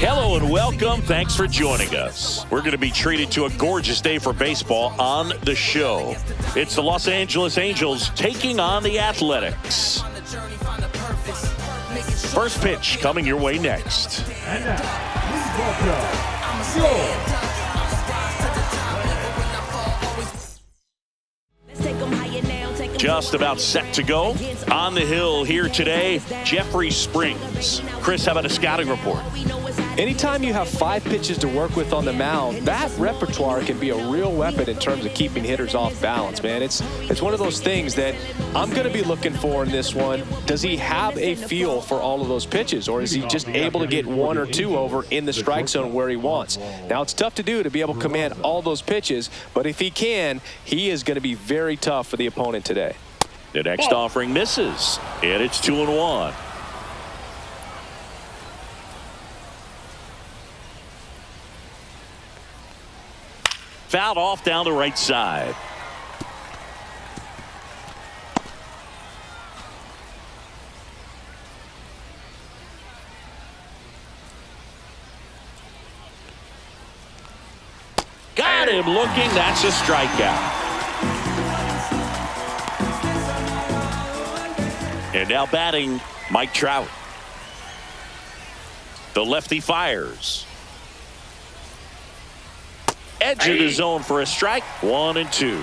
Hello and welcome. Thanks for joining us. We're going to be treated to a gorgeous day for baseball on the show. It's the Los Angeles Angels taking on the Athletics. First pitch coming your way next. And now, please welcome your just about set to go. On the hill here today, Jeffrey Springs. Chris, how about a scouting report? Anytime you have 5 pitches to work with on the mound, that repertoire can be a real weapon in terms of keeping hitters off balance, man. It's one of those things that I'm going to be looking for in this one. Does he have a feel for all of those pitches, or is he just able to get 1 or 2 over in the strike zone where he wants? Now, it's tough to do to be able to command all those pitches, but if he can, he is going to be very tough for the opponent today. The next offering misses, and it's 2-1. Fouled off down the right side. Got him looking. That's a strikeout. And now batting, Mike Trout. The lefty fires. Edge of the zone for a strike. 1-2.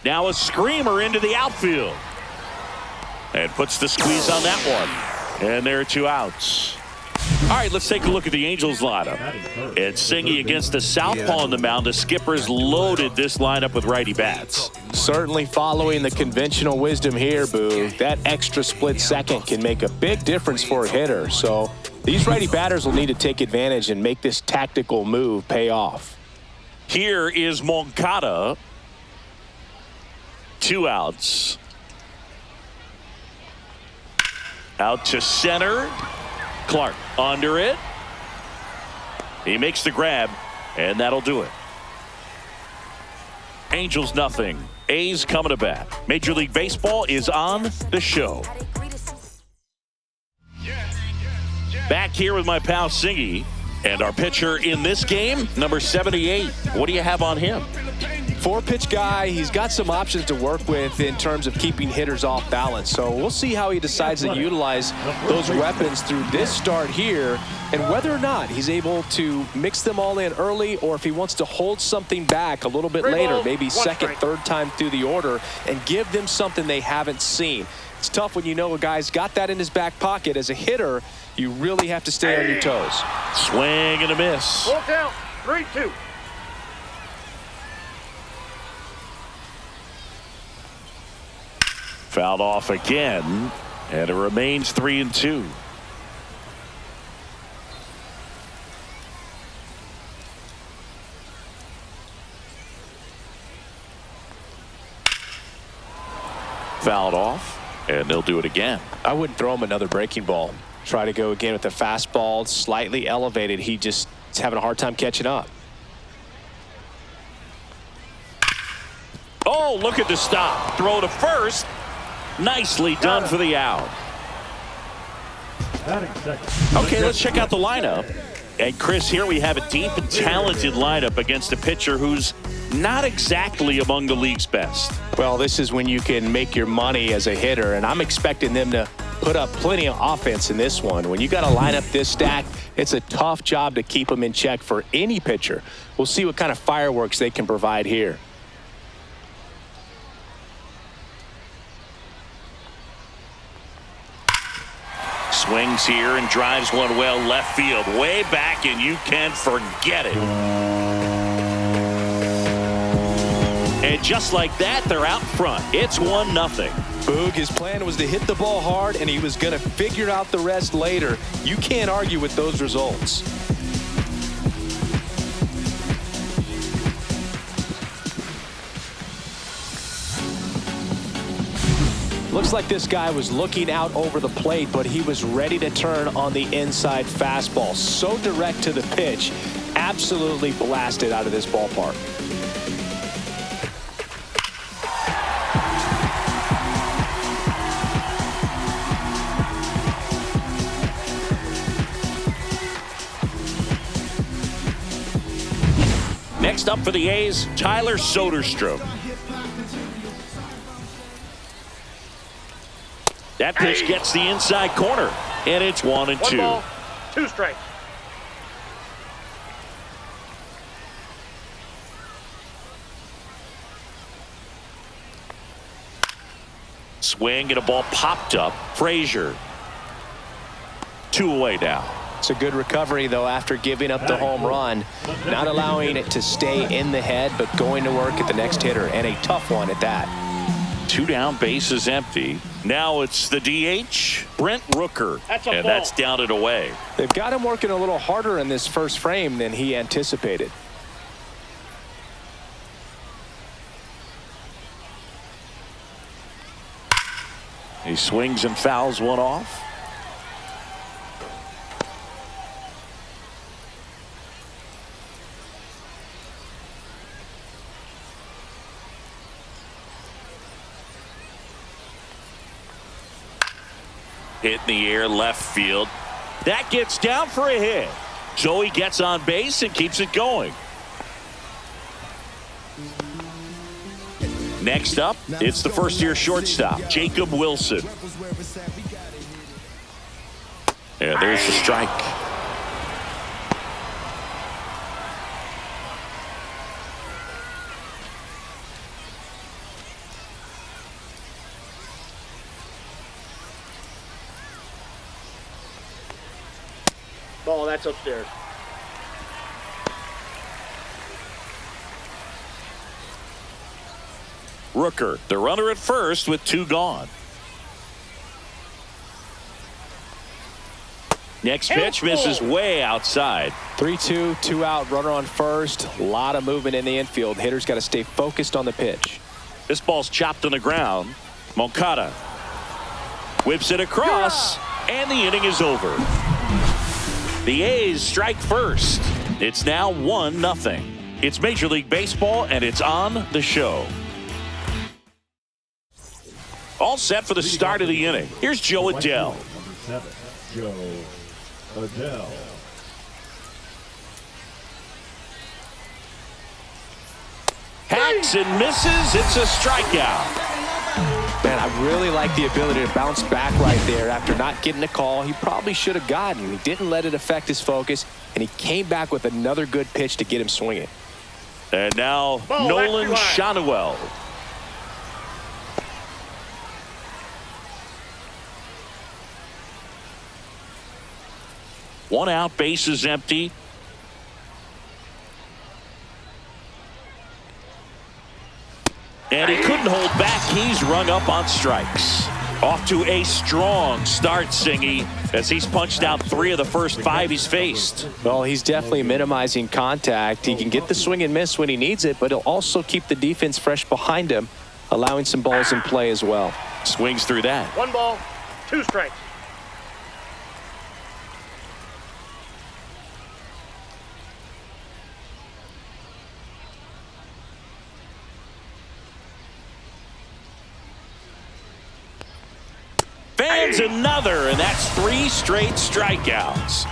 Now a screamer into the outfield. And puts the squeeze on that one. And there are 2 outs. All right, let's take a look at the Angels lineup. It's Singy against the southpaw on the mound. The skipper's loaded this lineup with righty bats. Certainly following the conventional wisdom here, Boo. That extra split second can make a big difference for a hitter. So these righty batters will need to take advantage and make this tactical move pay off. Here is Moncada. 2 outs. Out to center. Clark under it. He makes the grab, and that'll do it. Angels nothing. A's coming to bat. Major League Baseball is on the show. Back here with my pal Singy, and our pitcher in this game, number 78. What do you have on him? 4-pitch guy. He's got some options to work with in terms of keeping hitters off balance. So we'll see how he decides to utilize those weapons through this start here, and whether or not he's able to mix them all in early, or if he wants to hold something back a little bit later, maybe second, third time through the order, and give them something they haven't seen. It's tough when you know a guy's got that in his back pocket. As a hitter, you really have to stay on your toes. Swing and a miss. Ball count, 3-2. Fouled off again, and it remains 3-2. Fouled off, and they'll do it again. I wouldn't throw him another breaking ball. Try to go again with the fastball, slightly elevated. He just is having a hard time catching up. Oh, look at the stop. Throw to first. Nicely done for the out. Okay, let's check out the lineup. And Chris, here we have a deep and talented lineup against a pitcher who's not exactly among the league's best. Well, this is when you can make your money as a hitter, and I'm expecting them to put up plenty of offense in this one. When you got a lineup this stacked, it's a tough job to keep them in check for any pitcher. We'll see what kind of fireworks they can provide here. Swings here and drives one well left field, way back, and you can forget it. And just like that, they're out front. It's 1-0. Boog, his plan was to hit the ball hard, and he was going to figure out the rest later. You can't argue with those results. Looks like this guy was looking out over the plate, but he was ready to turn on the inside fastball. So direct to the pitch, absolutely blasted out of this ballpark. Next up for the A's, Tyler Soderstrom. That pitch gets the inside corner, and it's 1-2. 1 ball, 2 strikes. Swing and a ball popped up. Frazier. 2 away now. It's a good recovery, though, after giving up the home run. Not allowing it to stay in the head, but going to work at the next hitter, and a tough one at that. 2 down, bases empty. Now it's the DH, Brent Rooker. And that's down and away. They've got him working a little harder in this first frame than he anticipated. He swings and fouls one off. Hit in the air, left field. That gets down for a hit. So he gets on base and keeps it going. Next up, it's the first-year shortstop, Jacob Wilson. Yeah, there's the strike. Ball, that's upstairs. Rooker, the runner at first with 2 gone. Next pitch misses way outside. 3-2, 2 out, runner on first. A lot of movement in the infield. Hitter's got to stay focused on the pitch. This ball's chopped on the ground. Moncada whips it across, and the inning is over. The A's strike first. It's now 1-0. It's Major League Baseball, and it's on the show. All set for the start of the inning. Here's Joe Adell. Number 7, Joe Adell. Hacks and misses. It's a strikeout. Man, I really like the ability to bounce back right there after not getting a call he probably should have gotten. He didn't let it affect his focus, and he came back with another good pitch to get him swinging. And now Nolan Schanuel. One out, bases empty. And he couldn't hold back. He's rung up on strikes. Off to a strong start, Singy, as he's punched out 3 of the first 5 he's faced. Well, he's definitely minimizing contact. He can get the swing and miss when he needs it, but he'll also keep the defense fresh behind him, allowing some balls in play as well. Swings through that. 1 ball, 2 strikes. Fans another, and that's 3 straight strikeouts.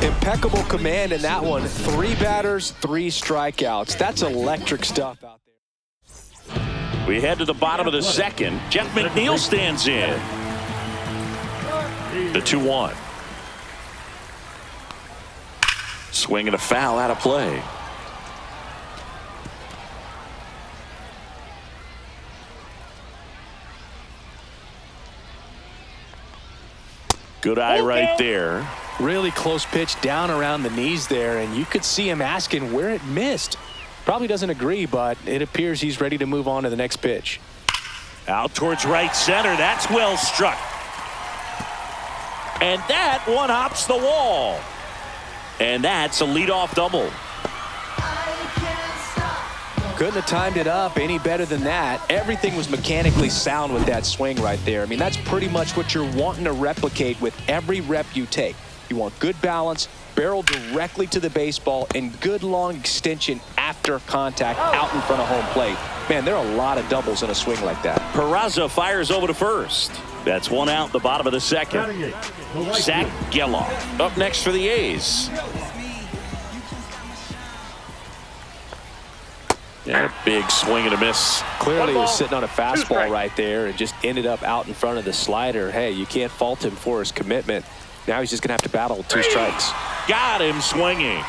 Impeccable command in that one. 3 batters, 3 strikeouts. That's electric stuff out there. We head to the bottom of the second. Jeff McNeil stands in. The 2-1. Swing and a foul out of play. Good eye right there. Really close pitch down around the knees there, and you could see him asking where it missed. Probably doesn't agree, but it appears he's ready to move on to the next pitch. Out towards right center. That's well struck. And that one hops the wall. And that's a leadoff double. Couldn't have timed it up any better than that. Everything was mechanically sound with that swing right there. I mean, that's pretty much what you're wanting to replicate with every rep you take. You want good balance, barrel directly to the baseball, and good long extension after contact out in front of home plate. Man, there are a lot of doubles in a swing like that. Peraza fires over to first. That's 1 out, the bottom of the second. Zach Geloff up next for the A's. And a big swing and a miss. Clearly he was sitting on a fastball right there and just ended up out in front of the slider. Hey, you can't fault him for his commitment. Now he's just going to have to battle with 2 strikes. Got him swinging.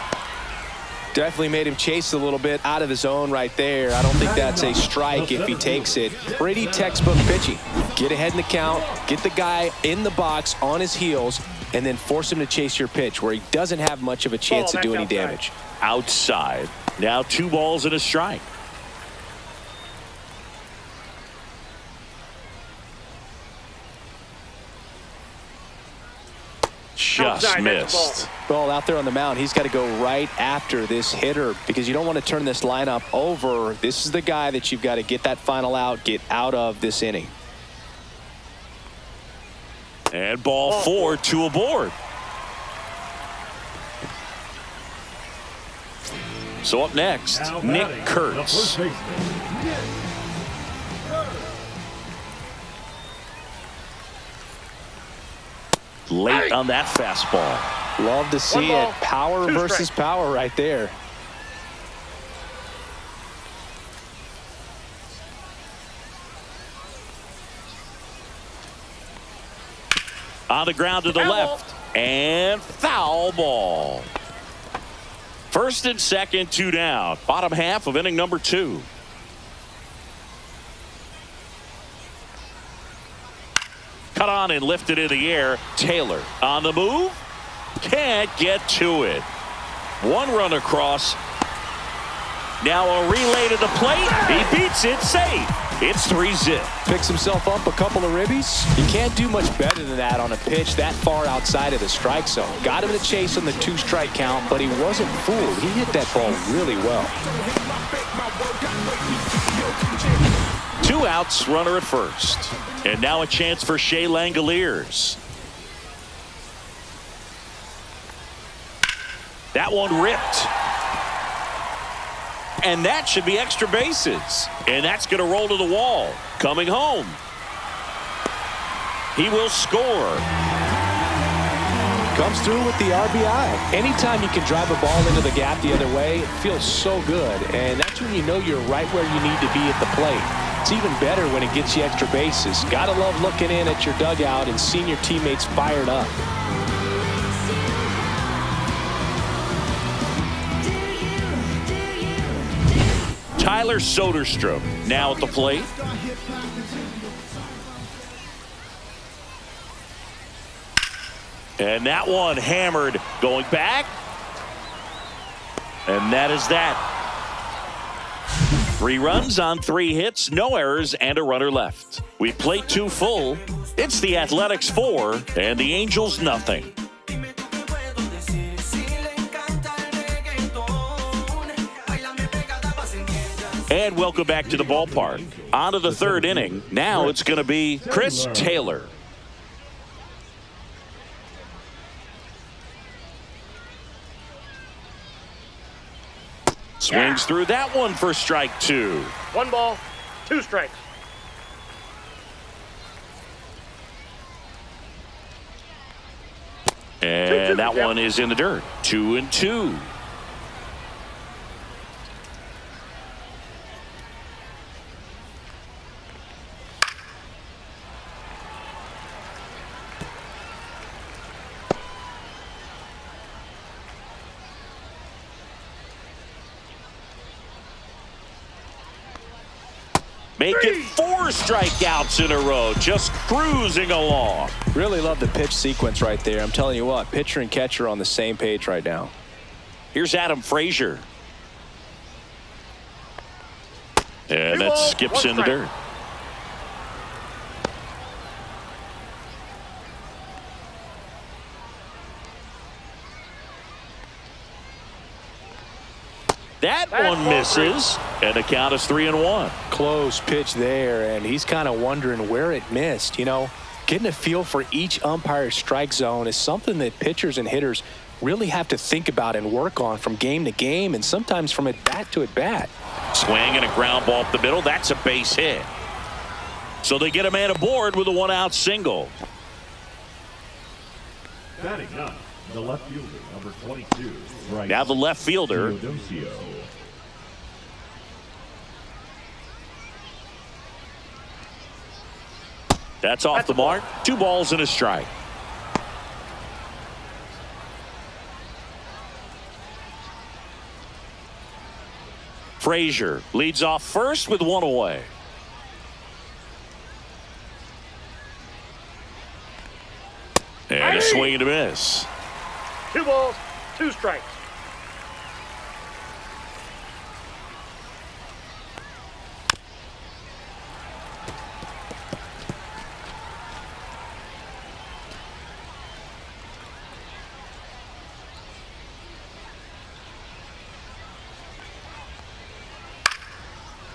Definitely made him chase a little bit out of his zone right there. I don't think that's a strike if he takes it. Pretty textbook pitching. Get ahead in the count, get the guy in the box on his heels, and then force him to chase your pitch where he doesn't have much of a chance to do any damage. Outside. Now 2 balls and a strike. Just missed. Ball out there on the mound. He's got to go right after this hitter because you don't want to turn this lineup over. This is the guy that you've got to get that final out, get out of this inning. And ball 4, 2 aboard. So up next, Nick Kurtz. Late on that fastball. Love to see it. Power versus power right there. On the ground to the left. And foul ball. First and second, 2 down. Bottom half of inning number 2. Cut on and lifted in the air. Taylor on the move. Can't get to it. 1 run across. Now a relay to the plate. He beats it safe. It's 3-zip. Picks himself up a couple of ribbies. You can't do much better than that on a pitch that far outside of the strike zone. Got him to chase on the 2-strike count, but he wasn't fooled. He hit that ball really well. 2 outs, runner at first. And now a chance for Shea Langoliers. That one ripped. And that should be extra bases. And that's going to roll to the wall. Coming home. He will score. Comes through with the RBI. Anytime you can drive a ball into the gap the other way, it feels so good. And that's when you know you're right where you need to be at the plate. It's even better when it gets you extra bases. Gotta love looking in at your dugout and seeing your teammates fired up. Tyler Soderstrom now at the plate. And that one hammered, going back. And that is that. 3 runs on 3 hits, no errors, and a runner left. We played 2 full. It's the Athletics 4 and the Angels nothing. And welcome back to the ballpark. On to the 3rd inning. Now it's going to be Chris Taylor. Swings through that one for strike 2. 1 ball, 2 strikes. And that one is in the dirt. 2-2. Make it 4 strikeouts in a row, just cruising along. Really love the pitch sequence right there. I'm telling you what, pitcher and catcher are on the same page right now. Here's Adam Frazier. And that skips in the dirt. That one misses, and the count is 3-1. Close pitch there, and he's kind of wondering where it missed. You know, getting a feel for each umpire's strike zone is something that pitchers and hitters really have to think about and work on from game to game and sometimes from at bat to at bat. Swing and a ground ball up the middle. That's a base hit. So they get a man aboard with a 1-out single. Batting up, the left fielder, number 22. Now the left fielder. That's off the mark. 2 balls and a strike. Frazier leads off first with 1 away. And a swing and a miss. 2 balls, 2 strikes.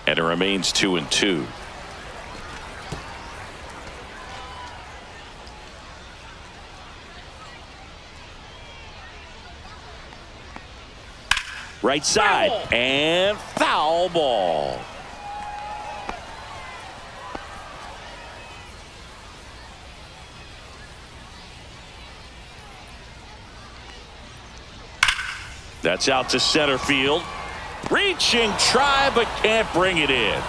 And it remains 2-2. Right side and foul ball. That's out to center field. Reaching, try, but can't bring it in.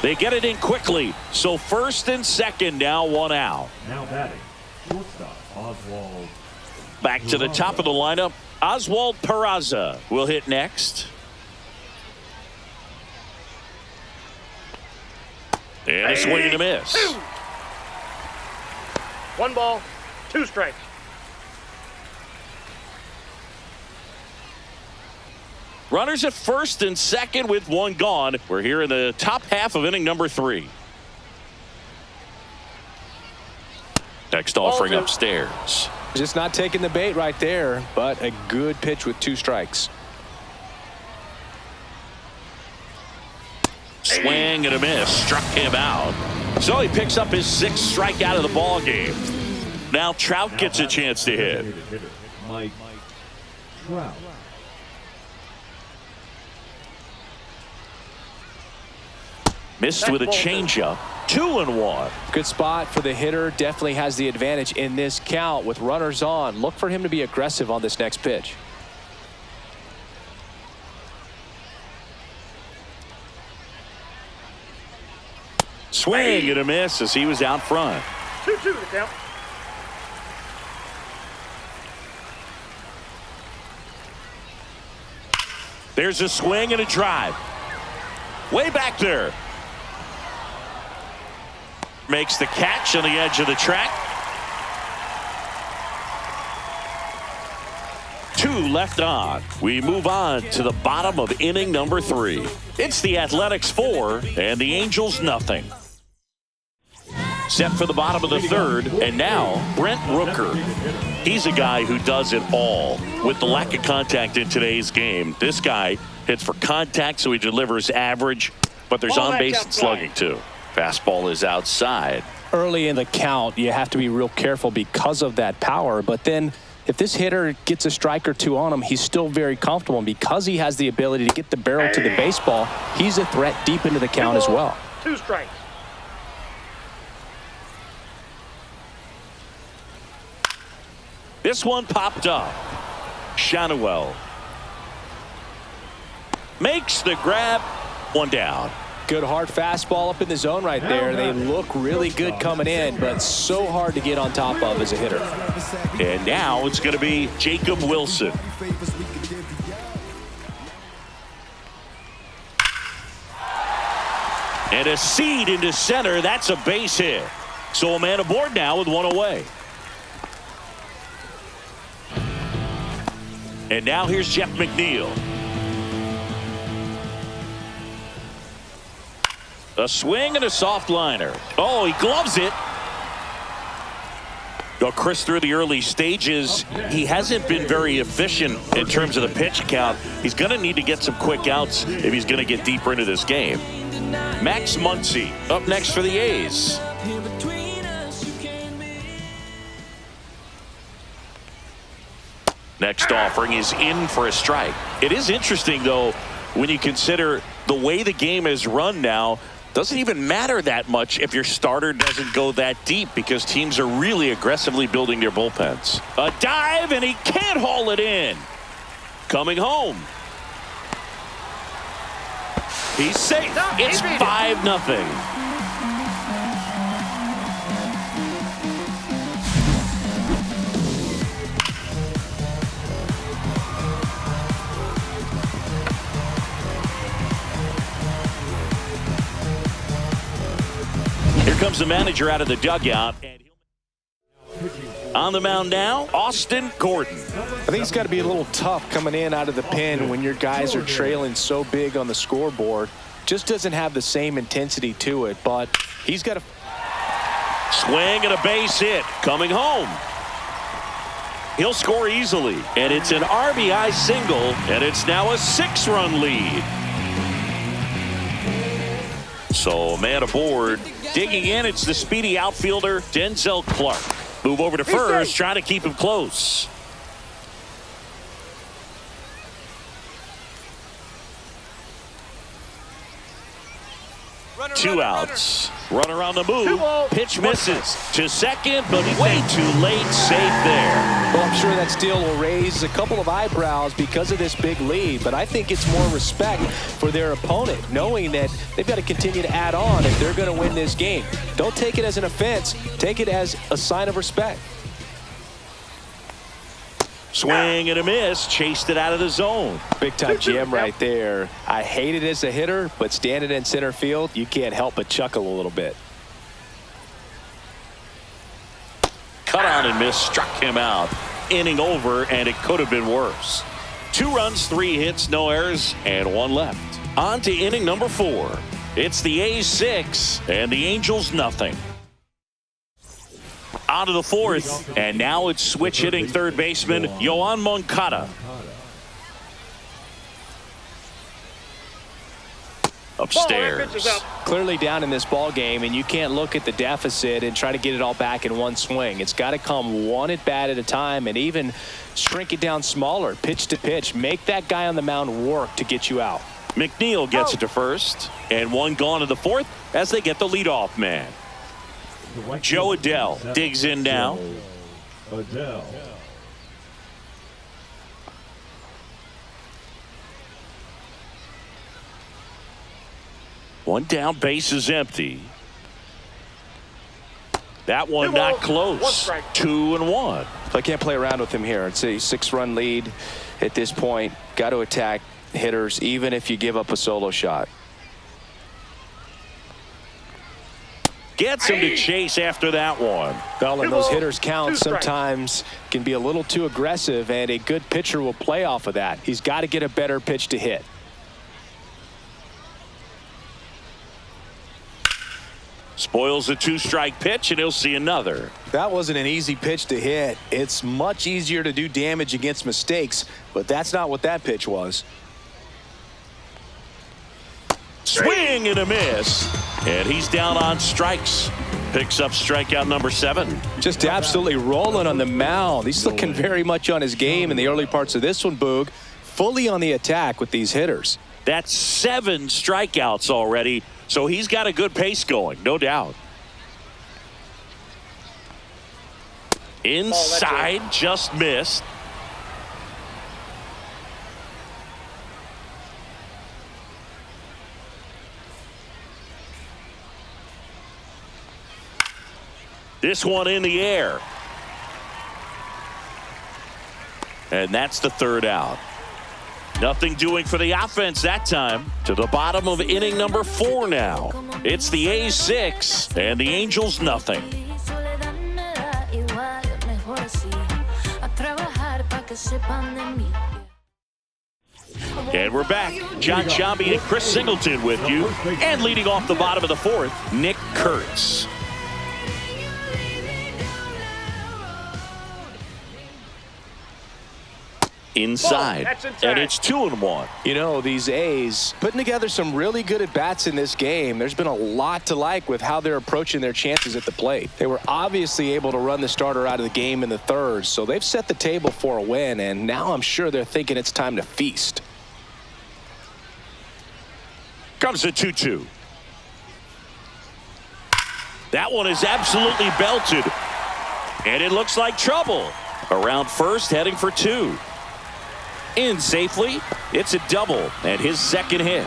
They get it in quickly. So first and second, now 1 out. Now batting, shortstop Oswald. Back to the top of the lineup. Oswald Peraza will hit next. And a swing and a miss. 1 ball, 2 strikes. Runners at first and second with 1 gone. We're here in the top half of inning number 3. Next offering upstairs. Just not taking the bait right there, but a good pitch with 2 strikes. Swing and a miss. Struck him out. So he picks up his 6th strikeout of the ball game. Now Trout gets a chance to hit. Mike Trout. Missed with a changeup. 2-1. Good spot for the hitter. Definitely has the advantage in this count with runners on. Look for him to be aggressive on this next pitch. Swing and a miss as he was out front. 2-2 the count. There's a swing and a drive. Way back there. Makes the catch on the edge of the track. 2 left on. We move on to the bottom of inning number 3. It's the Athletics 4 and the Angels nothing. Set for the bottom of the 3rd, and now Brent Rooker. He's a guy who does it all. With the lack of contact in today's game, this guy hits for contact, so he delivers average, but there's on base and slugging too. Fastball is outside. Early in the count, you have to be real careful because of that power. But then if this hitter gets a strike or 2 on him, he's still very comfortable. And because he has the ability to get the barrel to the baseball, he's a threat deep into the count as well. 2 strikes. This one popped up. Shanuel makes the grab. 1 down. Good hard fastball up in the zone right there. They look really good coming in, but so hard to get on top of as a hitter. And now it's going to be Jacob Wilson. And a seed into center. That's a base hit. So a man aboard now with 1 away. And now here's Jeff McNeil. A swing and a soft liner. Oh, he gloves it. Well, Chris, through the early stages, he hasn't been very efficient in terms of the pitch count. He's going to need to get some quick outs if he's going to get deeper into this game. Max Muncy up next for the A's. Next offering is in for a strike. It is interesting, though, when you consider the way the game is run now. Doesn't even matter that much if your starter doesn't go that deep because teams are really aggressively building their bullpens. A dive, and he can't haul it in. Coming home. He's safe. It's 5-0. comes the manager out of the dugout. And on the mound now, Austin Gordon. I think it's got to be a little tough coming in out of the pen when your guys are trailing so big on the scoreboard. Just doesn't have the same intensity to it, but he's got a swing and a base hit coming home. He'll score easily, and it's an RBI single, and it's now a 6-run lead. So a man aboard. Digging in, it's the speedy outfielder Denzel Clark. Move over to first, trying to keep him close. Two outs. Runner on the move. Pitch misses to second, but way too late. Safe there. Well, I'm sure that steal will raise a couple of eyebrows because of this big lead, but I think it's more respect for their opponent, knowing that they've got to continue to add on if they're going to win this game. Don't take it as an offense. Take it as a sign of respect. Swing and a miss. Chased it out of the zone. Big time jam right there. I hate it as a hitter, but standing in center field, you can't help but chuckle a little bit. Cut on and miss. Struck him out. Inning over, and it could have been worse. 2 runs, 3 hits, no errors, and 1 left. On to inning number 4. It's the A's 6 and the Angels nothing. On to the 4th, and now it's switch hitting third baseman Yoan Moncada. Upstairs. Clearly down in this ball game, and you can't look at the deficit and try to get it all back in one swing. It's got to come one at bat at a time, and even shrink it down smaller, pitch to pitch. Make that guy on the mound work to get you out. McNeil gets it to first, and 1 gone to the 4th as they get the leadoff man. Joe Adell digs in now. Adell. One down, base is empty. That one not close. 2-1. I can't play around with him here. It's a 6-run lead at this point. Got to attack hitters even if you give up a solo shot. Gets him to chase after that one. Well, and those hitters count sometimes can be a little too aggressive, and a good pitcher will play off of that. He's got to get a better pitch to hit. Spoils a 2-strike pitch, and he'll see another. That wasn't an easy pitch to hit. It's much easier to do damage against mistakes, but that's not what that pitch was. Swing and a miss, and he's down on strikes. Picks up strikeout number 7. Just absolutely rolling on the mound. He's looking very much on his game in the early parts of this one, Boog. Fully on the attack with these hitters. That's 7 strikeouts already, so he's got a good pace going, no doubt. Inside, just missed. This one in the air. And that's the 3rd out. Nothing doing for the offense that time. To the bottom of inning number 4 now. It's the A's 6 and the Angels nothing. And we're back. John Sciambi and Chris Singleton with you. And leading off the bottom of the 4th, Nick Kurtz. Inside, and it's 2-1. You know, these A's putting together some really good at-bats in this game. There's been a lot to like with how they're approaching their chances at the plate. They were obviously able to run the starter out of the game in the 3rd, so they've set the table for a win, and now I'm sure they're thinking it's time to feast. Comes the 2-2. That one is absolutely belted, and it looks like trouble. Around first, heading for 2. In safely, it's a double and his 2nd hit.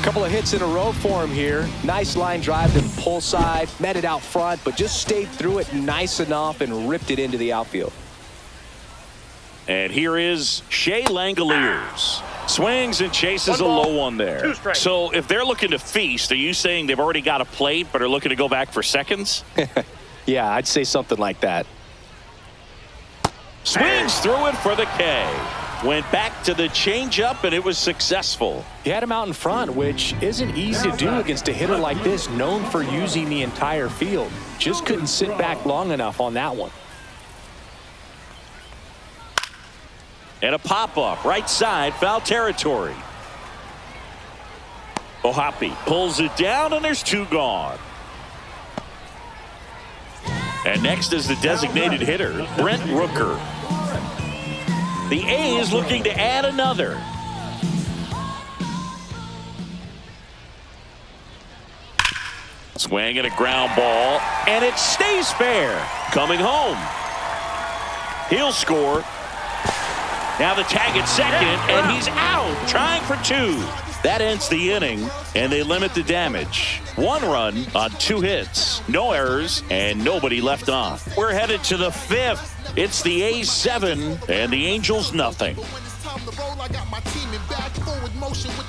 Couple of hits in a row for him here. Nice line drive to the pull side, met it out front, but just stayed through it nice enough and ripped it into the outfield. And here is Shea Langoliers. Swings and chases a low one there. So if they're looking to feast, are you saying they've already got a plate but are looking to go back for seconds? Yeah, I'd say something like that. Swings through it for the K. Went back to the changeup, and it was successful. He had him out in front, which isn't easy to do against a hitter like this, known for using the entire field. Just couldn't sit back long enough on that one. And a pop-up, right side, foul territory. Ohapi pulls it down, and there's two gone. And next is the designated hitter, Brent Rooker. The A's looking to add another. Swing and a ground ball, and it stays fair. Coming home. He'll score. Now the tag at second, and he's out, trying for two. That ends the inning, and they limit the damage. 1 run on 2 hits, no errors, and nobody left on. We're headed to the 5th. It's the A's 7 and the Angels nothing.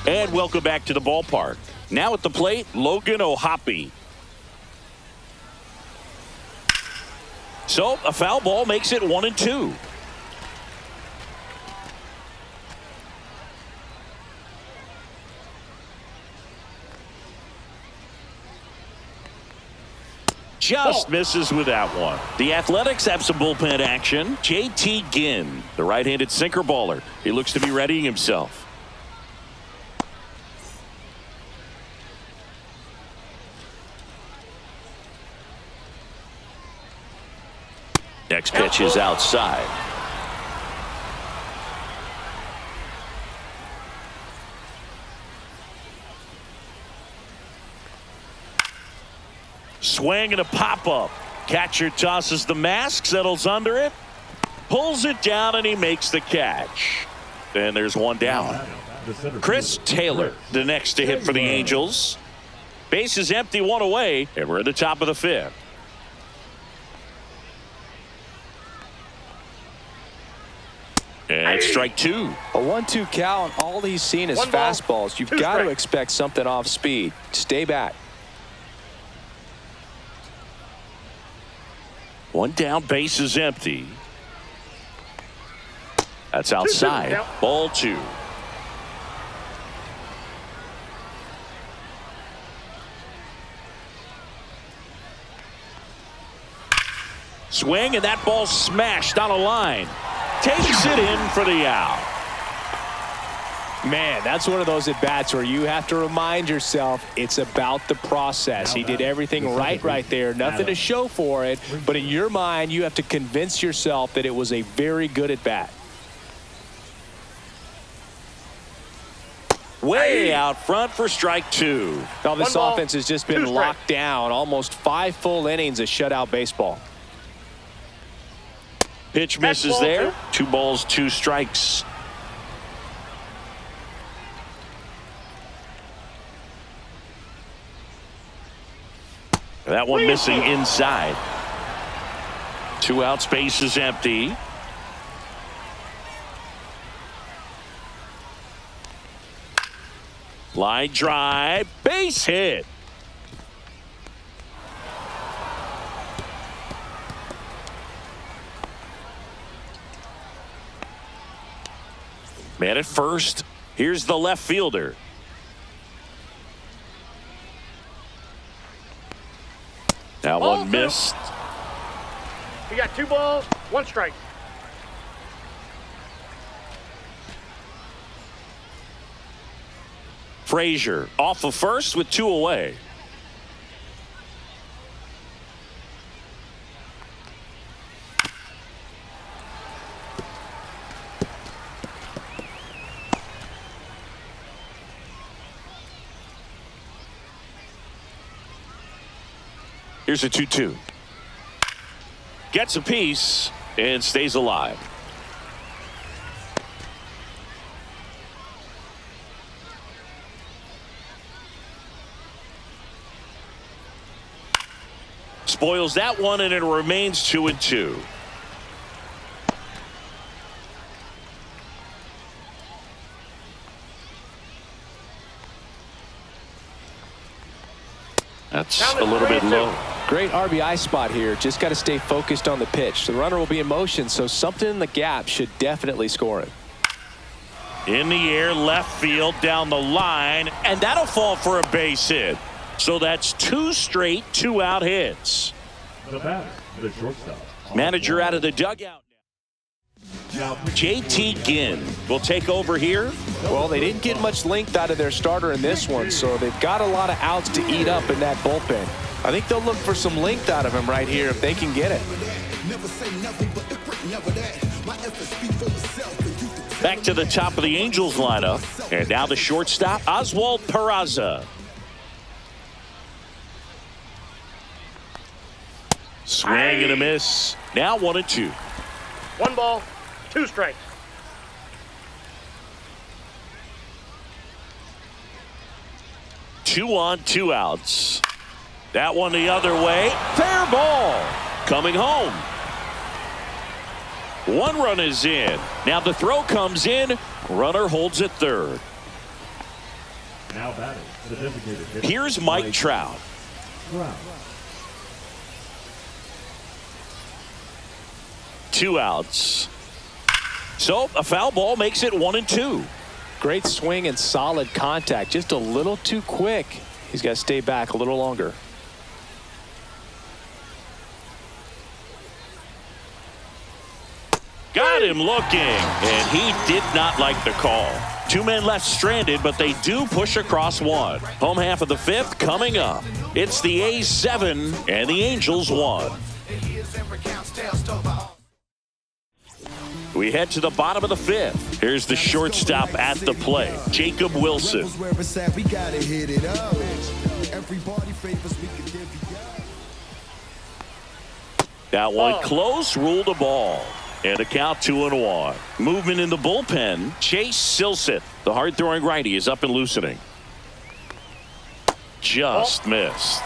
And welcome back to the ballpark. Now at the plate, Logan Ohapi. So a foul ball makes it 1-2. Just misses with that one. The Athletics have some bullpen action. JT Ginn, the right-handed sinker baller. He looks to be readying himself. Next pitch is outside. Swing and a pop-up. Catcher tosses the mask, settles under it, pulls it down, and he makes the catch. And there's one down. Chris Taylor, the next to hit for the Angels. Base is empty, 1 away, and we're at the top of the 5th. And strike 2. A 1-2 count. All he's seen is fastballs. You've got to expect something off speed. Stay back. 1 down, base is empty. That's outside. Ball 2. Swing, and that ball smashed on a line. Takes it in for the out. Man, that's one of those at-bats where you have to remind yourself it's about the process. He did everything right there. Nothing to show for it. But in your mind, you have to convince yourself that it was a very good at-bat. Way out front for strike 2. Now this offense has just been locked down. Almost 5 full innings of shutout baseball. Pitch misses there. 2 balls, 2 strikes. That one missing inside. 2 outs, base is empty. Line drive, base hit. Man at first. Here's the left fielder. That one missed. You got 2 balls, 1 strike. Frazier off of first with 2 away. Here's a 2-2. Gets a piece and stays alive. Spoils that one, and it remains 2-2. That's a little bit low. Great RBI spot here. Just got to stay focused on the pitch. The runner will be in motion, so something in the gap should definitely score him. In the air, left field, down the line, and that'll fall for a base hit. So that's 2 straight 2-out hits. The batter, the shortstop. Manager out of the dugout. JT Ginn will take over here. Well, they didn't get much length out of their starter in this one, so they've got a lot of outs to eat up in that bullpen. I think they'll look for some length out of him right here if they can get it. Back to the top of the Angels lineup. And now the shortstop, Oswald Peraza. Swing and a miss. Now 1-2. 1 ball, 2 strikes. Two on, 2 outs. That one the other way. Fair ball. Coming home. 1 run is in. Now the throw comes in. Runner holds at third. Now batting, the designated hitter. Here's Mike Trout. Trout. 2 outs. So a foul ball makes it 1-2. Great swing and solid contact. Just a little too quick. He's got to stay back a little longer. Got him looking, and he did not like the call. 2 men left stranded, but they do push across 1. Home half of the 5th coming up. It's the A's 7 and the Angels 1. We head to the bottom of the 5th. Here's the shortstop at the plate, Jacob Wilson. That one close, ruled a ball. And a count 2-1. Movement in the bullpen. Chase Silseth, the hard-throwing righty, is up and loosening. Just missed.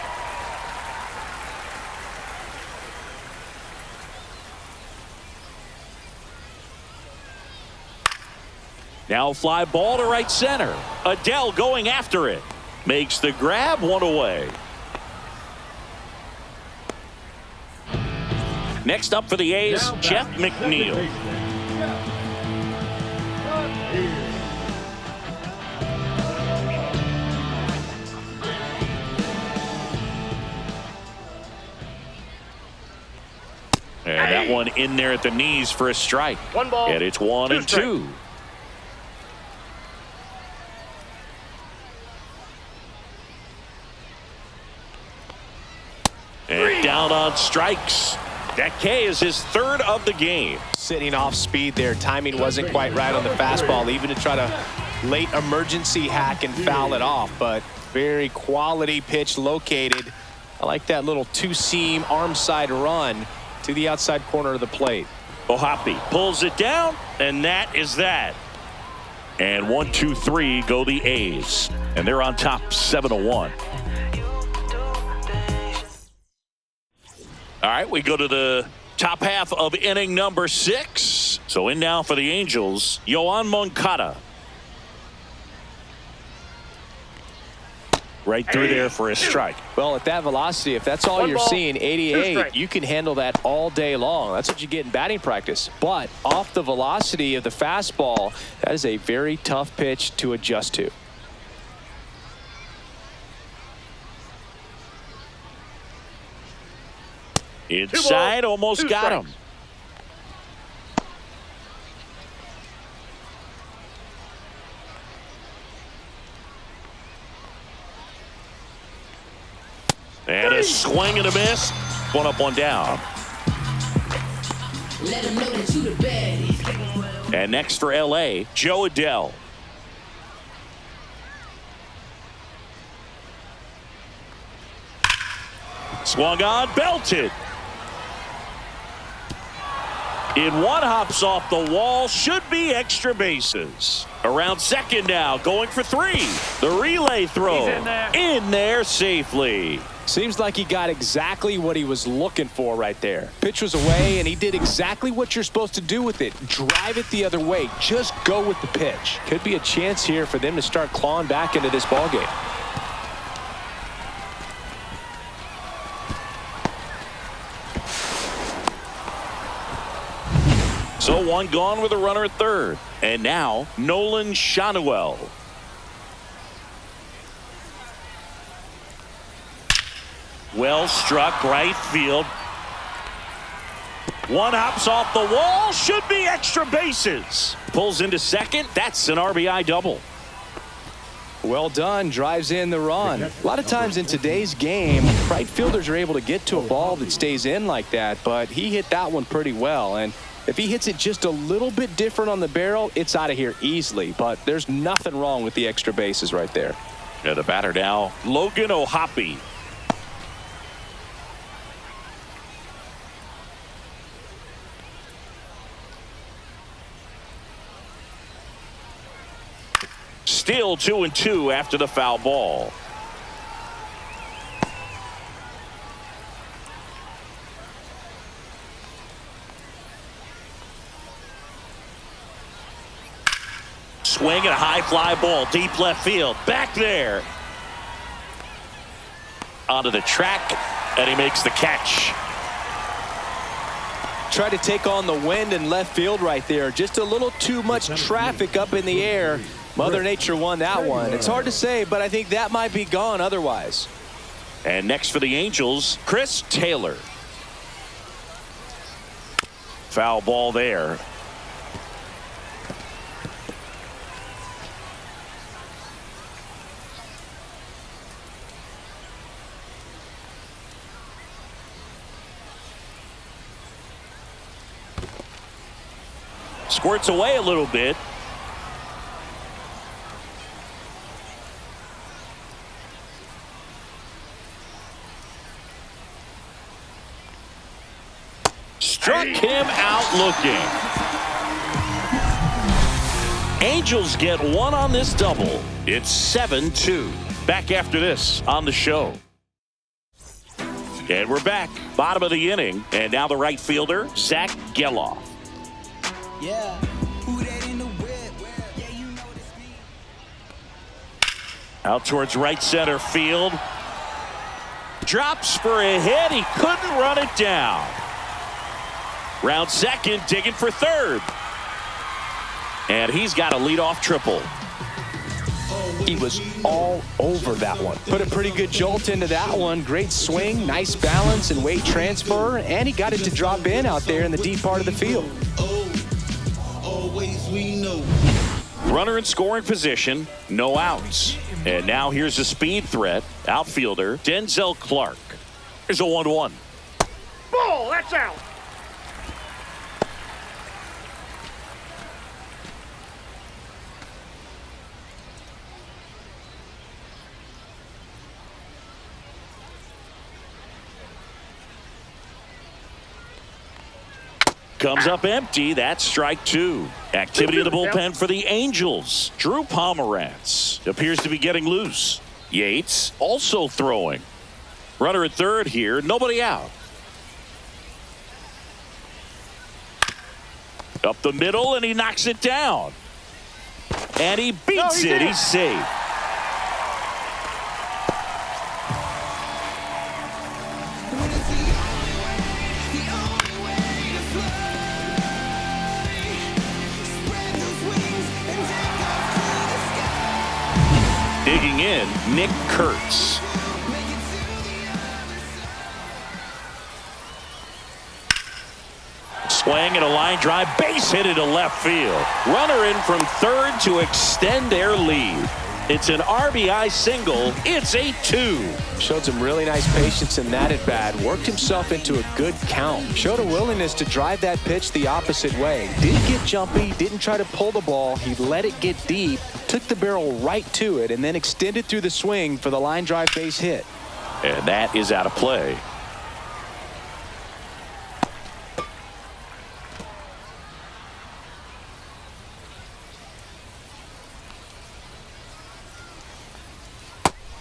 Now fly ball to right center. Adele going after it. Makes the grab, 1 away. Next up for the A's, Jeff McNeil. And that one in there at the knees for a strike. 1 ball. And it's 1-2. And down on strikes. That K is his 3rd of the game. Sitting off speed there. Timing wasn't quite right on the fastball, even to try to late emergency hack and foul it off. But very quality pitch located. I like that little 2-seam arm side run to the outside corner of the plate. Ohapi pulls it down, and that is that. And 1-2-3 go the A's. And they're on top 7-1. All right, we go to the top half of inning number 6. So in now for the Angels, Yoan Moncada. Right through there for a strike. Well, at that velocity, if that's all 1 you're ball, seeing, 2 88, strikes. you can handle that all day long. That's what you get in batting practice. But off the velocity of the fastball, that is a very tough pitch to adjust to. Inside, almost 2 got him. strikes. And a swing and a miss. 1 up, 1 down. Let them know that you the baddest. And next for LA, Joe Adele. Swung on, belted. In 1, hops off the wall, should be extra bases. Around second now, going for 3. The relay throw in there safely. Seems like he got exactly what he was looking for right there. Pitch was away, and he did exactly what you're supposed to do with it. Drive it the other way. Just go with the pitch. Could be a chance here for them to start clawing back into this ballgame. So one gone with a runner at third. And now Nolan Shanuel. Well struck right field. One hops off the wall. Should be extra bases. Pulls into second. That's an RBI double. Well done. Drives in the run. A lot of times in today's game, right fielders are able to get to a ball that stays in like that, but he hit that one pretty well. And if he hits it just a little bit different on the barrel, it's out of here easily. But there's nothing wrong with the extra bases right there. And the batter now, Logan O'Hoppe. Still 2-2 after the foul ball. Swing and a high fly ball deep left field. Back there. Onto the track, and he makes the catch. Tried to take on the wind in left field right there. Just a little too much traffic up in the air. Mother Nature won that one. It's hard to say, but I think that might be gone otherwise. And next for the Angels, Chris Taylor. Foul ball there. Squirts away a little bit. Struck him out looking. Angels get one on this double. It's 7-2. Back after this on the show. And we're back. Bottom of the inning. And now the right fielder, Zach Geloff. Yeah. Who that in the whip? Yeah, you know this me. Out towards right center field. Drops for a hit. He couldn't run it down. Round second, digging for third. And he's got a leadoff triple. He was all over that one. Put a pretty good jolt into that one. Great swing, nice balance and weight transfer. And he got it to drop in out there in the deep part of the field. Runner in scoring position, no outs. And now here's a speed threat. Outfielder, Denzel Clark. Here's a 1-1. Ball, that's out. Comes up empty. That's strike two. Activity in the bullpen for the Angels. Drew Pomerantz appears to be getting loose. Yates also throwing. Runner at third here. Nobody out. Up the middle, and he knocks it down. And he beats it. He's safe. Digging in, Nick Kurtz. Swing and a line drive, base hit into left field. Runner in from third to extend their lead. It's an RBI single. It's 8-2. Showed some really nice patience in that at bat. Worked himself into a good count. Showed a willingness to drive that pitch the opposite way. Didn't get jumpy. Didn't try to pull the ball. He let it get deep. Took the barrel right to it and then extended through the swing for the line drive base hit. And that is out of play.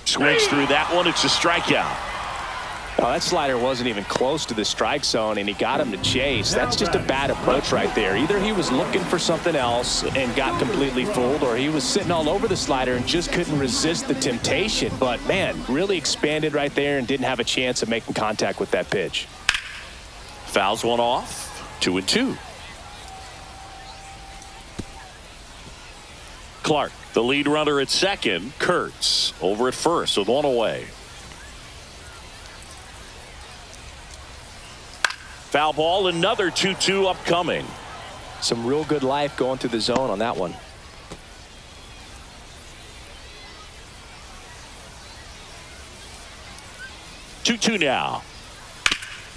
Swings through that one. It's a strikeout. Oh, that slider wasn't even close to the strike zone, and he got him to chase. That's just a bad approach right there. Either he was looking for something else and got completely fooled, or he was sitting all over the slider and just couldn't resist the temptation. But, man, really expanded right there and didn't have a chance of making contact with that pitch. Fouls one off. 2-2. Clark. The lead runner at second, Kurtz, over at first with one away. Foul ball, another 2-2 upcoming. Some real good life going through the zone on that one. Two now.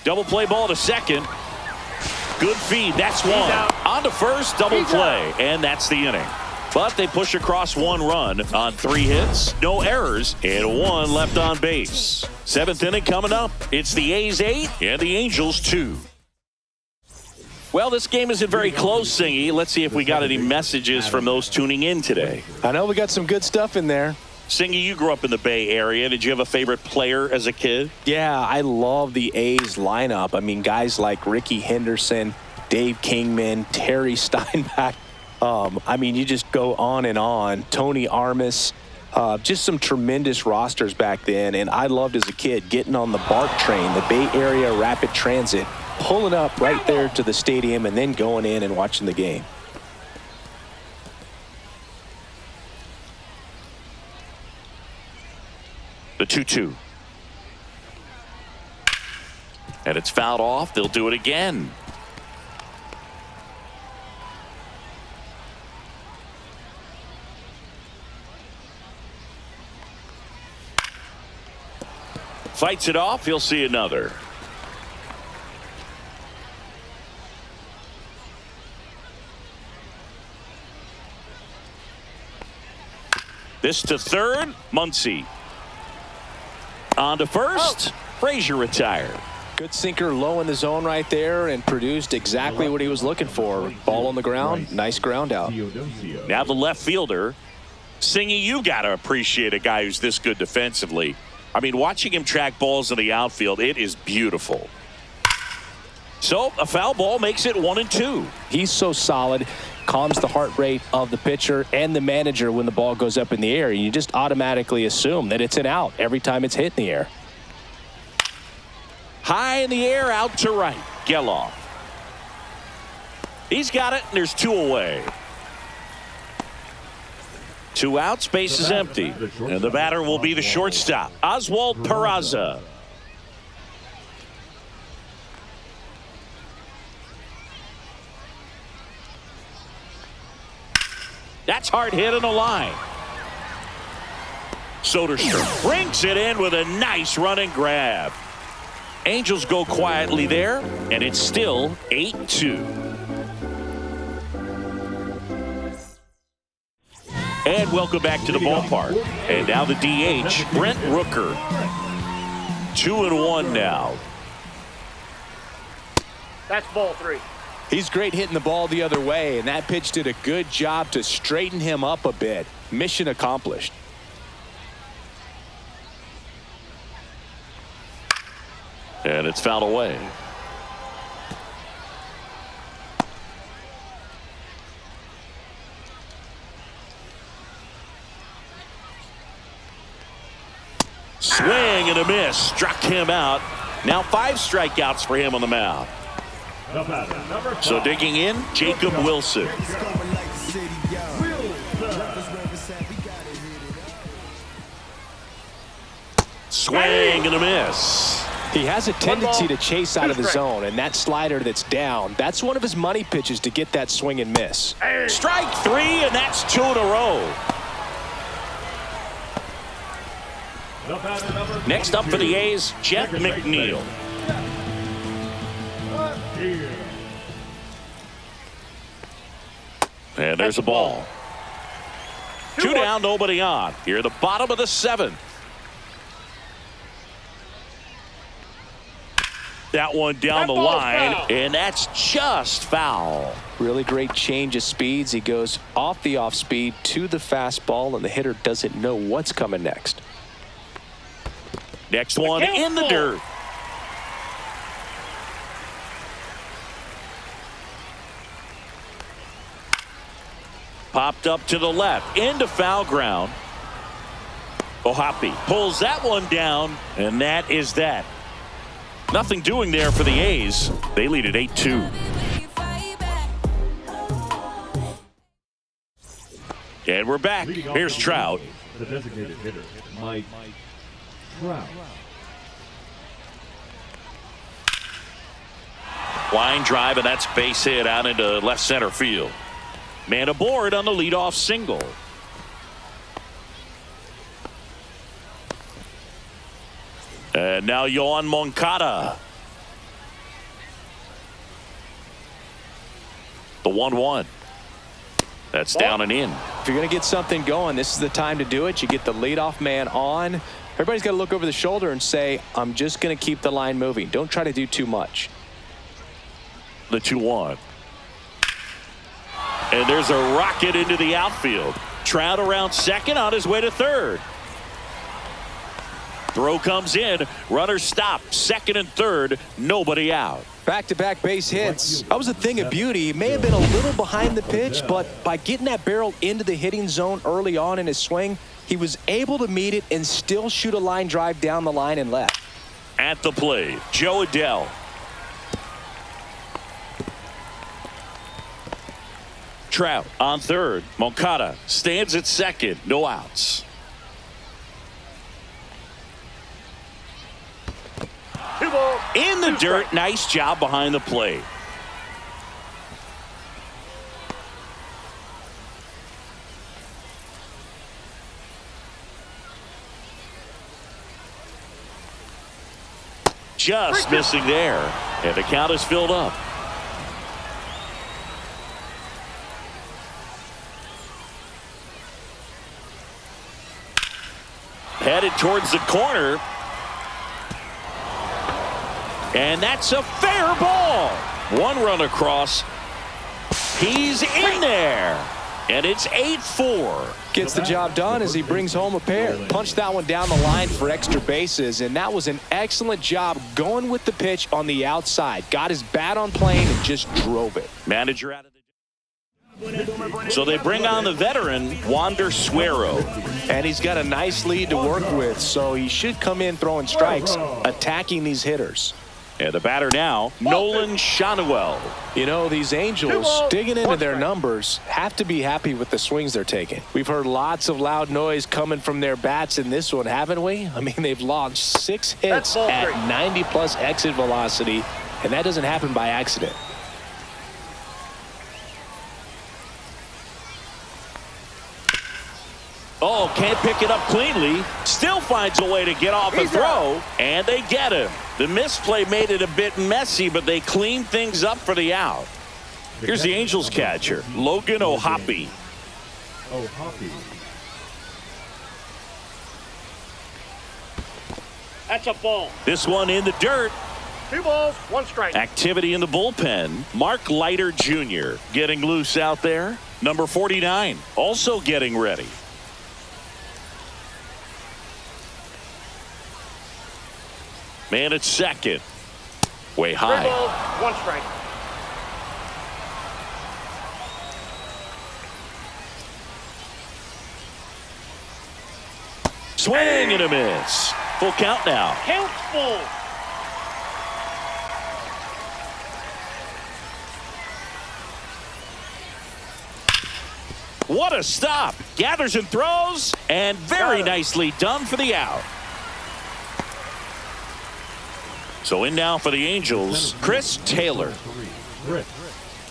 Double play ball to second. Good feed. That's one. On to first, double play. And that's the inning. But they push across one run on 3 hits, no errors, and 1 left on base. 7th inning coming up. It's the A's 8 and the Angels 2. Well, this game isn't very close, Singy. Let's see if we got any messages from those tuning in today. I know we got some good stuff in there. Singy, you grew up in the Bay Area. Did you have a favorite player as a kid? Yeah, I love the A's lineup. I mean, guys like Ricky Henderson, Dave Kingman, Terry Steinbach. I mean, you just go on and on. Tony Armas, just some tremendous rosters back then. And I loved as a kid getting on the BART train, the Bay Area Rapid Transit, pulling up right there to the stadium and then going in and watching the game. The 2-2. And it's fouled off. They'll do it again. Fights it off. He'll see another. This to third. Muncy. On to first. Frazier retired. Good sinker low in the zone right there and produced exactly what he was looking for. Ball on the ground. Nice ground out. Now the left fielder. Singy, you got to appreciate a guy who's this good defensively. I mean, watching him track balls in the outfield, it is beautiful. So a foul ball makes it 1-2. He's so solid, calms the heart rate of the pitcher and the manager when the ball goes up in the air. You just automatically assume that it's an out every time it's hit in the air. High in the air, out to right. Geloff. He's got it, and there's 2 away. 2 outs, base is empty. And the batter will be the shortstop, Oswald Peraza. That's hard hit in the line. Soderstrom brings it in with a nice running grab. Angels go quietly there, and it's still 8-2. And welcome back to the ballpark. And now the DH, Brent Rooker. 2-1 now. That's ball 3. He's great hitting the ball the other way, and that pitch did a good job to straighten him up a bit. Mission accomplished. And it's fouled away. Swing and a miss. Struck him out. Now 5 strikeouts for him on the mound. So digging in, Jacob Wilson. Swing and a miss. He has a tendency to chase out of the zone, and that slider that's down, that's one of his money pitches to get that swing and miss. Strike 3, and that's 2 in a row. Next up for the A's, Jet McNeil. And there's a ball. 2 down, nobody on. Here at the bottom of the 7th. That one down the line, and that's just foul. Really great change of speeds. He goes off the off speed to the fastball, and the hitter doesn't know what's coming next. Next one in the dirt. Popped up to the left, into foul ground. Ohapi pulls that one down, and that is that. Nothing doing there for the A's. They lead at 8-2. And we're back. Leading off Here's the Trout. Angels, the designated hitter, Mike Trout. Line drive, and that's base hit out into left center field. Man aboard on the leadoff single. And now Yoan Moncada. The 1-1. That's down and in. If you're going to get something going, this is the time to do it. You get the leadoff man on. Everybody's got to look over the shoulder and say, I'm just going to keep the line moving. Don't try to do too much. The 2-1. And there's a rocket into the outfield. Trout around second, on his way to third. Throw comes in. Runner stopped. Second and third. Nobody out. Back-to-back base hits. That was a thing of beauty. He may have been a little behind the pitch, but by getting that barrel into the hitting zone early on in his swing, he was able to meet it and still shoot a line drive down the line and left. At the plate, Joe Adell. Trout on third. Moncada stands at second. No outs. In the dirt. Nice job behind the plate. Just missing there. And the count is filled up. Headed towards the corner. And that's a fair ball. One run across. He's in there. And it's 8-4. Gets the job done as he brings home a pair. Punched that one down the line for extra bases, and that was an excellent job going with the pitch on the outside. Got his bat on plane and just drove it. Manager out of the... So they bring on the veteran, Wander Suero. And he's got a nice lead to work with, so he should come in throwing strikes, attacking these hitters. And the batter now, Nolan Shanuel. You know, these Angels, digging into their numbers, have to be happy with the swings they're taking. We've heard lots of loud noise coming from their bats in this one, haven't we? I mean, they've launched 6 hits at 90-plus exit velocity, and that doesn't happen by accident. Oh, can't pick it up cleanly. Still finds a way to get off a throw, and they get him. The misplay made it a bit messy, but they cleaned things up for the out. Here's the Angels catcher, Logan O'Hoppe. That's a ball. This one in the dirt. 2 balls, 1 strike. Activity in the bullpen. Mark Leiter Jr. getting loose out there. Number 49 also getting ready. Man at second. Way 3 high. balls, 1 strike. Swing and a miss. Full count now. Count full. What a stop. Gathers and throws, and very nicely done for the out. So in now for the Angels, Chris Taylor. Chris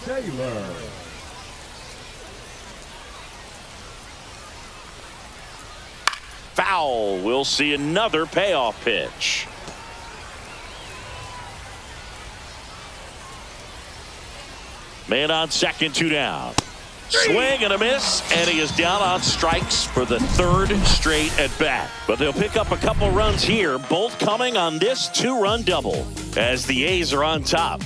Taylor. Foul. We'll see another payoff pitch. Man on second, 2 down. Swing and a miss, and he is down on strikes for the 3rd straight at bat. But they'll pick up a couple runs here, both coming on this 2-run double, as the A's are on top.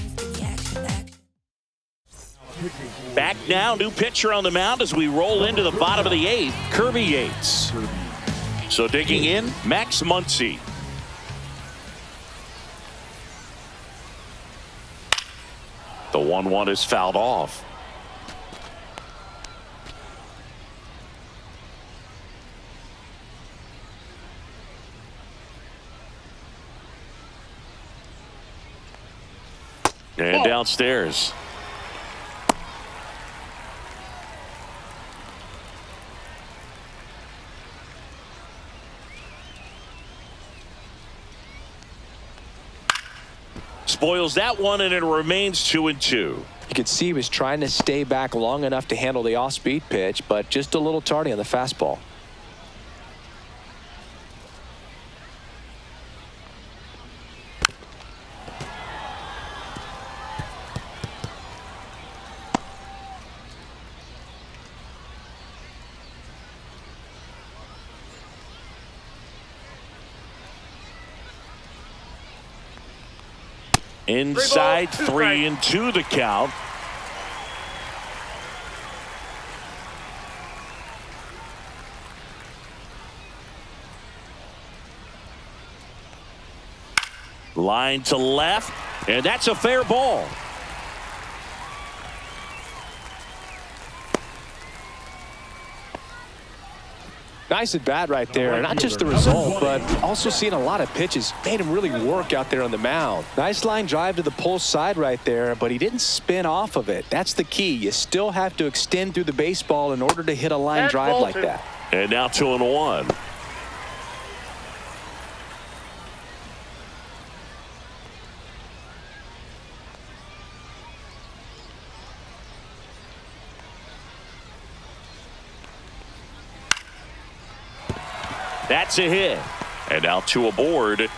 Back now, new pitcher on the mound as we roll into the bottom of the 8th, Kirby Yates. So digging in, Max Muncy. The 1-1 is fouled off. And downstairs. spoils that one, and it remains 2-2. You could see he was trying to stay back long enough to handle the off-speed pitch, but just a little tardy on the fastball. Inside 3-2 the count. Line to left, and that's a fair ball. Nice at bat right there. Not just the result, but also seeing a lot of pitches. Made him really work out there on the mound. Nice line drive to the pull side right there, but he didn't spin off of it. That's the key. You still have to extend through the baseball in order to hit a line drive like that. And now 2-1. That's a hit. And now 2 aboard. The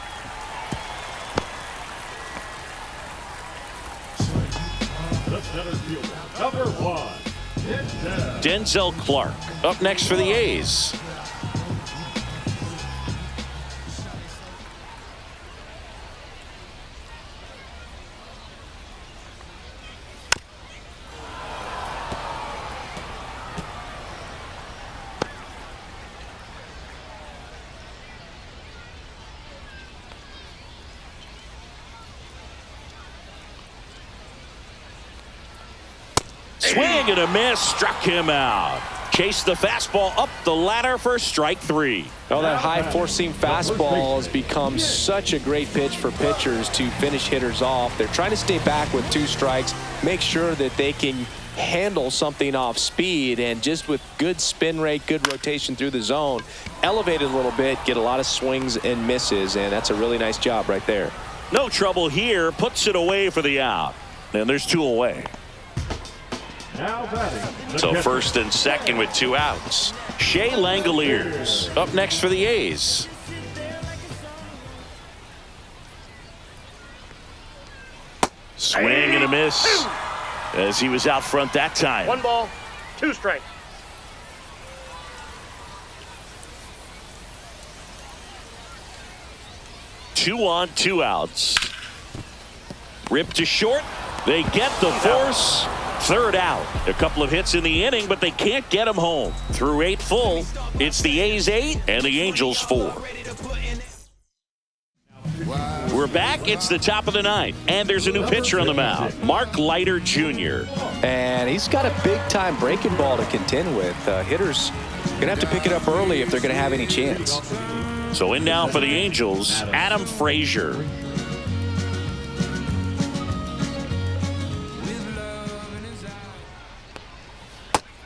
center fielder, number 1, Denzel Clark up next for the A's. Swing and a miss, struck him out. Chased the fastball up the ladder for strike 3. Oh, that high four-seam fastball has become such a great pitch for pitchers to finish hitters off. They're trying to stay back with 2 strikes, make sure that they can handle something off speed, and just with good spin rate, good rotation through the zone, elevate it a little bit, get a lot of swings and misses, and that's a really nice job right there. No trouble here, puts it away for the out. And there's 2 away. now batting. So first and second with 2 outs. Shea Langoliers up next for the A's. Swing and a miss as he was out front that time. 1 ball, 2 strikes. Two on, 2 outs. Ripped to short. They get the force. 3rd out. A couple of hits in the inning, but they can't get him home. Through 8 full, it's the A's 8 and the Angels 4. We're back. It's the top of the 9th, and there's a new pitcher on the mound, Mark Leiter Jr. And he's got a big-time breaking ball to contend with. Hitters going to have to pick it up early if they're going to have any chance. So in now for the Angels, Adam Frazier.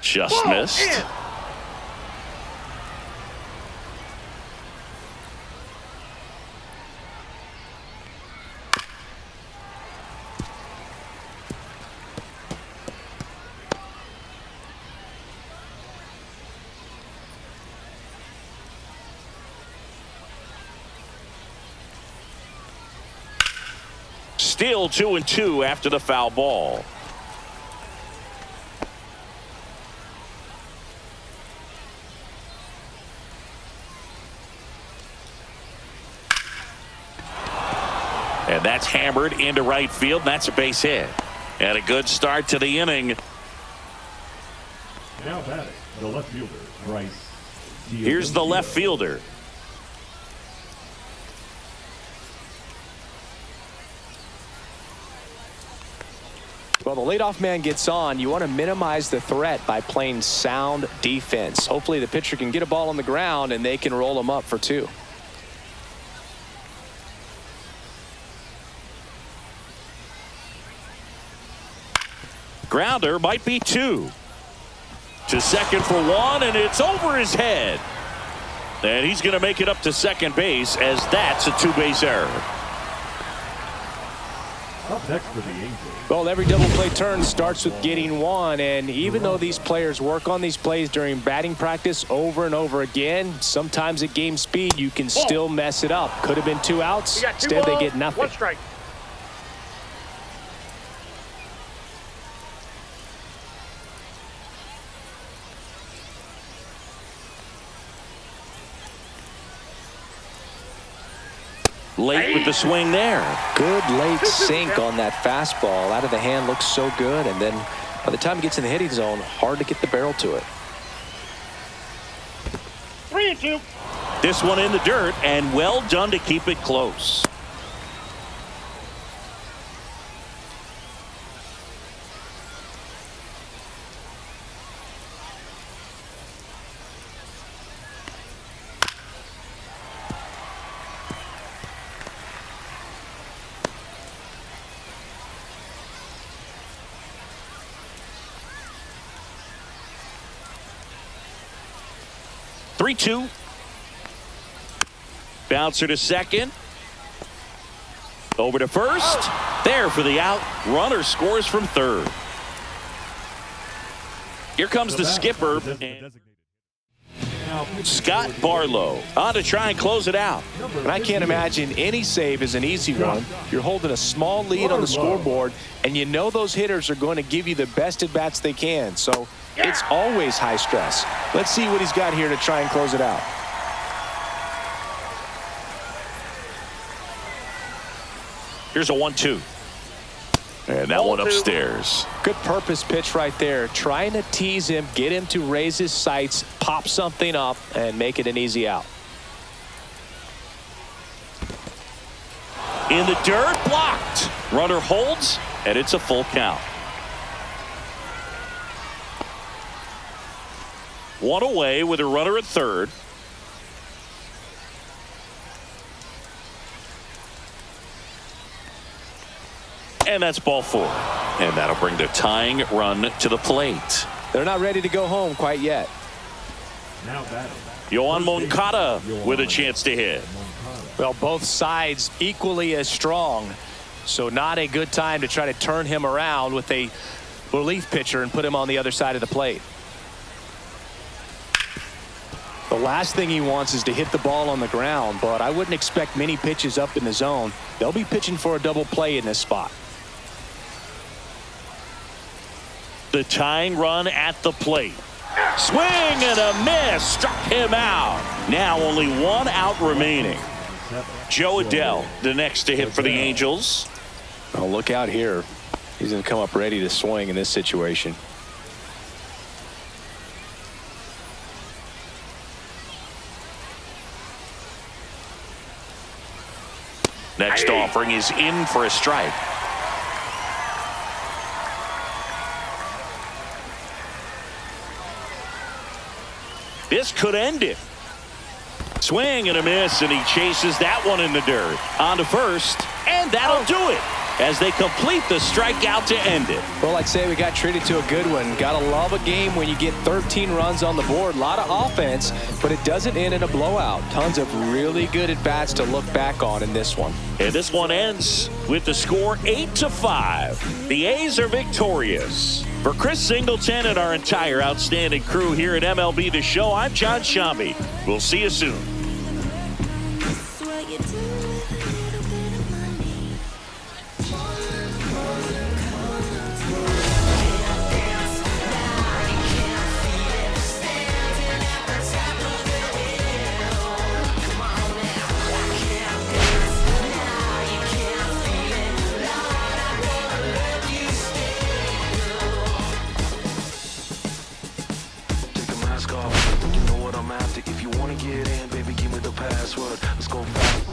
Just missed. Still 2-2 after the foul ball. And that's hammered into right field. That's a base hit. And a good start to the inning. Now batting, the left fielder, Bryce. Here's the left fielder. Well, the leadoff man gets on. You want to minimize the threat by playing sound defense. Hopefully the pitcher can get a ball on the ground and they can roll him up for 2. Grounder might be 2. To second for 1, and it's over his head. And he's going to make it up to second base, as that's a 2-base error. Up next for the Angels. Well, every double play turn starts with getting one, and even though these players work on these plays during batting practice over and over again, sometimes at game speed you can still mess it up. Could have been 2 outs. You got 2 Instead, they balls, get nothing. 1 strike. Late with the swing there. Good late sink on that fastball. Out of the hand, looks so good, and then by the time it gets in the hitting zone, hard to get the barrel to it. 3-2. This one in the dirt, and well done to keep it close. Three-two. Bouncer to second. Over to first. There for the out. Runner scores from third. Here comes the skipper. Scott Barlow on to try and close it out. And I can't imagine any save is an easy one. You're holding a small lead on the scoreboard, and you know those hitters are going to give you the best at-bats they can. So it's always high stress. Let's see what he's got here to try and close it out. Here's a 1-2. And that one upstairs. Good purpose pitch right there. Trying to tease him, get him to raise his sights, pop something up, and make it an easy out. In the dirt, blocked. Runner holds, and it's a full count. One away with a runner at third. And that's ball 4. And that'll bring the tying run to the plate. They're not ready to go home quite yet. Now batting. Yohan Moncada with a chance to hit. Well, both sides equally as strong. So not a good time to try to turn him around with a relief pitcher and put him on the other side of the plate. The last thing he wants is to hit the ball on the ground, but I wouldn't expect many pitches up in the zone. They'll be pitching for a double play in this spot. The tying run at the plate. Swing and a miss. Struck him out. Now only 1 out remaining. Joe Adell, the next to hit for the Angels. Oh, look out here. He's going to come up ready to swing in this situation. Next offering is in for a strike. This could end it. Swing and a miss, and he chases that one in the dirt. On to first, and that'll do it as they complete the strikeout to end it. Well, I'd say we got treated to a good one. Gotta love a game when you get 13 runs on the board. A lot of offense, but it doesn't end in a blowout. Tons of really good at-bats to look back on in this one. And this one ends with the score 8-5. The A's are victorious. For Chris Singleton and our entire outstanding crew here at MLB The Show, I'm John Shambi. We'll see you soon. You know what I'm after. If you wanna get in, baby, give me the password. Let's go fast.